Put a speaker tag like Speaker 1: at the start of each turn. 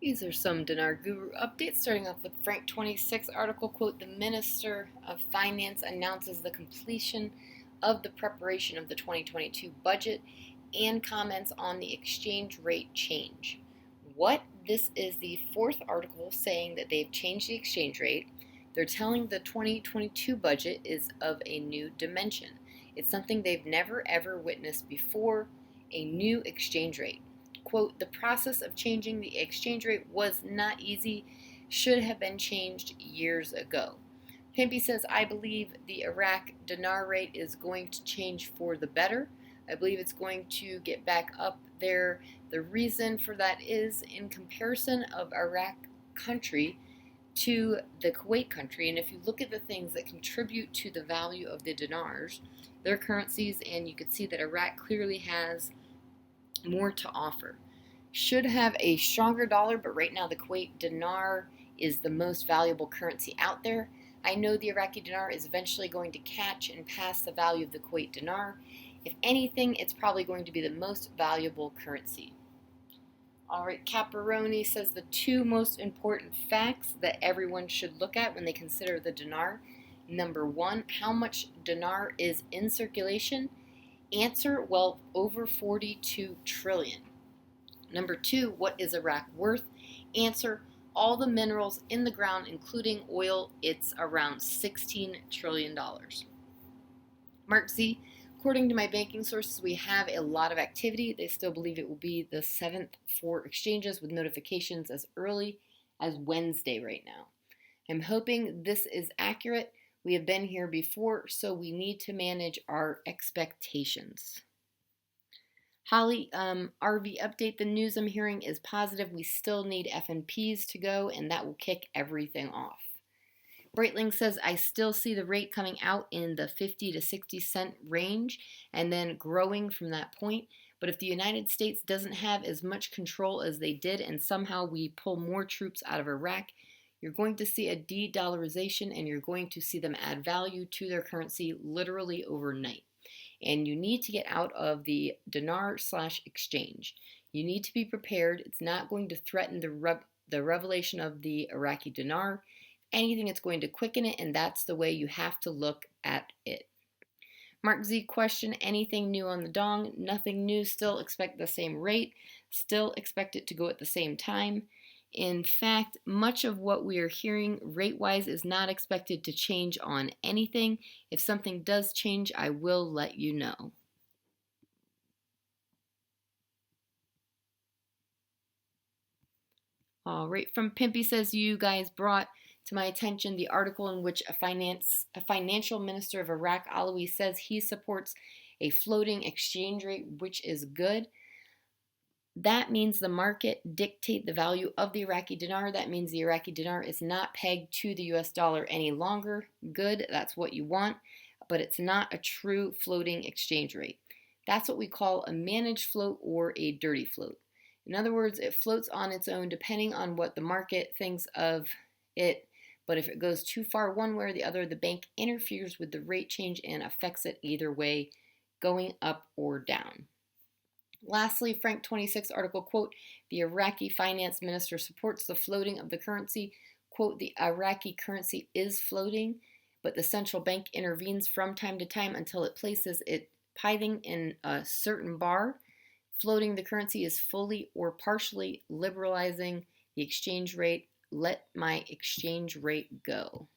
Speaker 1: These are some Dinar Guru updates, starting off with Frank 26 article, quote, "The Minister of Finance announces the completion of the preparation of the 2022 budget and comments on the exchange rate change." What? This is the fourth article saying that they've changed the exchange rate. They're telling the 2022 budget is of a new dimension. It's something they've never ever witnessed before, a new exchange rate. Quote, "The process of changing the exchange rate was not easy, should have been changed years ago." Pimpy says, "I believe the Iraq Dinar rate is going to change for the better. I believe it's going to get back up there. The reason for that is in comparison of Iraq country to the Kuwait country, and if you look at the things that contribute to the value of the dinars, their currencies, and you can see that Iraq clearly has more to offer. Should have a stronger dollar, but right now the Kuwait dinar is the most valuable currency out there. I know the Iraqi dinar is eventually going to catch and pass the value of the Kuwait dinar. If anything, it's probably going to be the most valuable currency." All right, Caparoni says the two most important facts that everyone should look at when they consider the dinar. Number one, how much dinar is in circulation? Answer, well, over 42 trillion. Number two, what is Iraq worth? Answer, all the minerals in the ground, including oil, it's around $16 trillion. Mark Z, according to my banking sources, we have a lot of activity. They still believe it will be the 7th for exchanges with notifications as early as Wednesday right now. I'm hoping this is accurate. We have been here before, so we need to manage our expectations. Holly, RV update, the news I'm hearing is positive. We still need FNPs to go, and that will kick everything off. Breitling says, "I still see the rate coming out in the 50 to 60 cent range and then growing from that point. But if the United States doesn't have as much control as they did and somehow we pull more troops out of Iraq, you're going to see a de-dollarization and you're going to see them add value to their currency literally overnight. And you need to get out of the dinar/exchange. You need to be prepared. It's not going to threaten the revelation of the Iraqi dinar. Anything, it's going to quicken it, and that's the way you have to look at it." Mark Z question, anything new on the dong? Nothing new, still expect the same rate, still expect it to go at the same time. In fact, much of what we are hearing rate-wise is not expected to change on anything. If something does change, I will let you know. All right, from Pimpy says, "You guys brought to my attention the article in which a financial minister of Iraq, Alawi, says he supports a floating exchange rate, which is good. That means the market dictate the value of the Iraqi dinar. That means the Iraqi dinar is not pegged to the US dollar any longer. Good, that's what you want, but it's not a true floating exchange rate. That's what we call a managed float or a dirty float. In other words, it floats on its own depending on what the market thinks of it, but if it goes too far one way or the other, the bank interferes with the rate change and affects it either way, going up or down." Lastly, Frank 26 article, quote, "The Iraqi finance minister supports the floating of the currency." Quote, "The Iraqi currency is floating, but the central bank intervenes from time to time until it places it pithing in a certain bar. Floating the currency is fully or partially liberalizing the exchange rate. Let my exchange rate go."